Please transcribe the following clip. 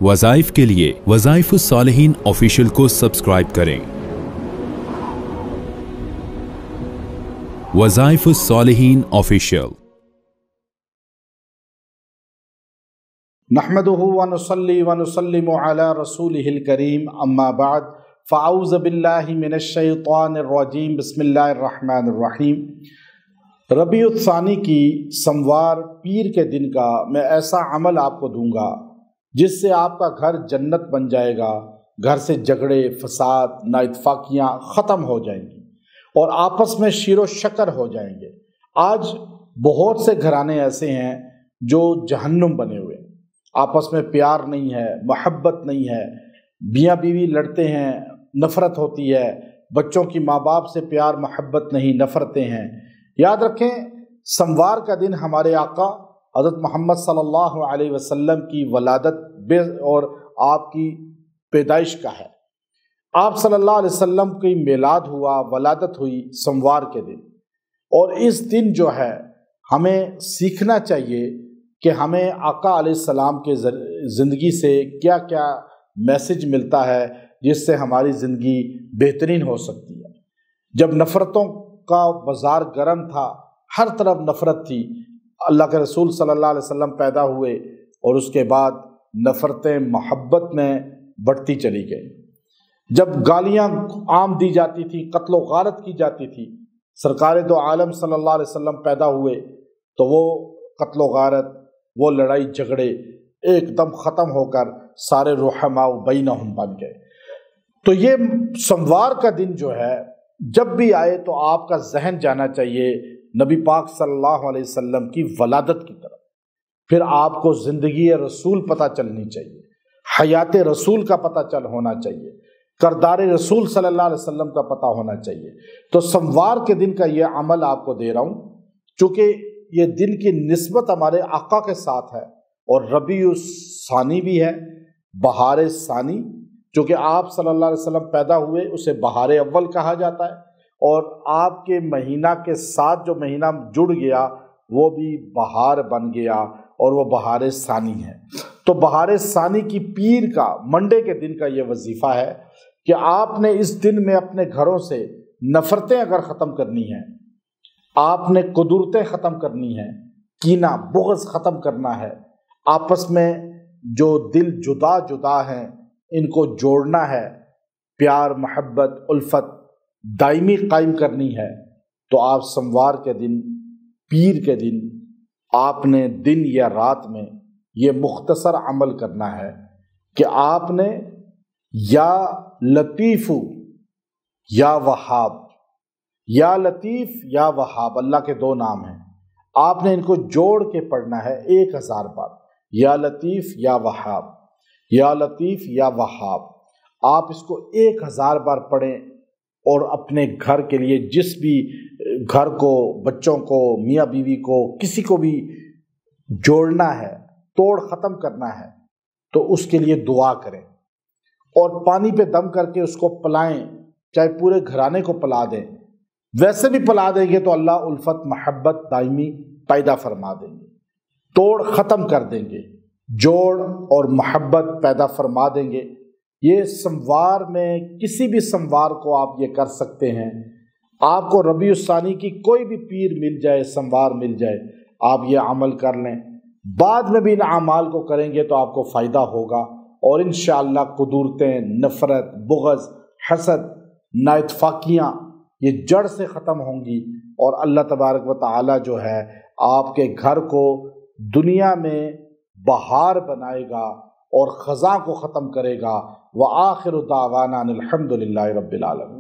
वज़ाइफ के लिए वज़ाइफुस सालिहीन ऑफिशियल को सब्सक्राइब करें। वज़ाइफुस सालिहीन ऑफिशियल। नहमदुहु व नुसल्ली व नुसल्लिमु अला रसूलिहिल करीम, अम्मा बाद, फ़अऊज़ु बिल्लाहि मिनश शैतानिर रजीम, बिस्मिल्लाहिर रहमानिर रहीम। रबीउल सानी की समवार पीर के दिन का मैं ऐसा अमल आपको दूंगा जिससे आपका घर जन्नत बन जाएगा। घर से झगड़े, फसाद, नाइतफाकियाँ ख़त्म हो जाएंगी और आपस में शीरो शकर हो जाएंगे। आज बहुत से घराने ऐसे हैं जो जहन्नुम बने हुए, आपस में प्यार नहीं है, मोहब्बत नहीं है, मियाँ बीवी लड़ते हैं, नफ़रत होती है, बच्चों की माँ बाप से प्यार मोहब्बत नहीं, नफ़रतें हैं। याद रखें, समवार का दिन हमारे आका हज़रत मोहम्मद सल्लल्लाहु अलैहि वसल्लम की वलादत और आपकी पैदाइश का है। आप सल्लल्लाहु अलैहि वसल्लम की मिलाद हुआ, वलादत हुई समवार के दिन। और इस दिन जो है हमें सीखना चाहिए कि हमें आका अलैहिस्सलाम के ज़िंदगी से क्या क्या मैसेज मिलता है जिससे हमारी ज़िंदगी बेहतरीन हो सकती है। जब नफ़रतों का बाज़ार गर्म था, हर तरफ नफ़रत थी, अल्लाह के रसूल सल्लल्लाहु अलैहि वसल्लम पैदा हुए और उसके बाद नफ़रतें मोहब्बत में बढ़ती चली गई। जब गालियाँ आम दी जाती थी, कत्ल व गारत की जाती थी, सरकार दो आलम सल्लल्लाहु अलैहि वसल्लम पैदा हुए तो वो कत्ल व गारत, वो लड़ाई झगड़े एकदम ख़त्म होकर सारे रुहमा बैनहुम बन गए। तो ये समवार का दिन जो है जब भी आए तो आपका जहन जाना चाहिए नबी पाक सल्लल्लाहु अलैहि वसल्लम की वलादत की तरफ। फिर आपको ज़िंदगी रसूल पता चलनी चाहिए, हयात रसूल का पता चल होना चाहिए, करदार रसूल सल्लल्लाहु अलैहि वसल्लम का पता होना चाहिए। तो समवार के दिन का ये अमल आपको दे रहा हूँ, चूँकि ये दिन की निस्बत हमारे आका के साथ है और रबीउल सानी भी है, बहार सानी, चूँकि आप सल्लल्लाहु अलैहि वसल्लम पैदा हुए उसे बहार अव्वल कहा जाता है और आपके महीना के साथ जो महीना जुड़ गया वो भी बहार बन गया और वो बहार सानी है। तो बहार सानी की पीर का मंडे के दिन का ये वजीफ़ा है कि आपने इस दिन में अपने घरों से नफ़रतें अगर ख़त्म करनी हैं, आपने कुदरतें ख़त्म करनी हैं, कीना बुग़्ज़ ख़त्म करना है, आपस में जो दिल जुदा जुदा हैं इनको जोड़ना है, प्यार मोहब्बत उल्फत दायमी कायम करनी है, तो आप समवार के दिन, पीर के दिन, आपने दिन या रात में ये मुख्तसर अमल करना है कि आपने या लतीफ़ु या वहाब, या लतीफ़ या वहाब अल्लाह के दो नाम हैं, आपने इनको जोड़ के पढ़ना है 1000 बार। या लतीफ़ या वहाब, या लतीफ़ या वहाब, आप इसको 1000 बार पढ़ें और अपने घर के लिए, जिस भी घर को, बच्चों को, मियाँ बीवी को, किसी को भी जोड़ना है, तोड़ ख़त्म करना है, तो उसके लिए दुआ करें और पानी पे दम करके उसको पिलाएं, चाहे पूरे घराने को पिला दें। वैसे भी पिला देंगे तो अल्लाह उल्फत मोहब्बत दायमी पैदा फरमा देंगे, तोड़ ख़त्म कर देंगे, जोड़ और मोहब्बत पैदा फरमा देंगे। ये समवार में, किसी भी समवार को आप ये कर सकते हैं। आपको रबीउल सानी की कोई भी पीर मिल जाए, समवार मिल जाए, आप ये अमल कर लें। बाद में भी इन अमाल को करेंगे तो आपको फ़ायदा होगा और इंशाअल्लाह कुदरतें, नफ़रत, बुग़्ज़, हसद, नाइतफाकियाँ ये जड़ से ख़त्म होंगी और अल्लाह तबारक व तआला जो है आपके घर को दुनिया में बहार बनाएगा और ख़ज़ा को ख़त्म करेगा। व आखिरु दावाना अनिल हम्दुलिल्लाहि रब्बिल आलमीन।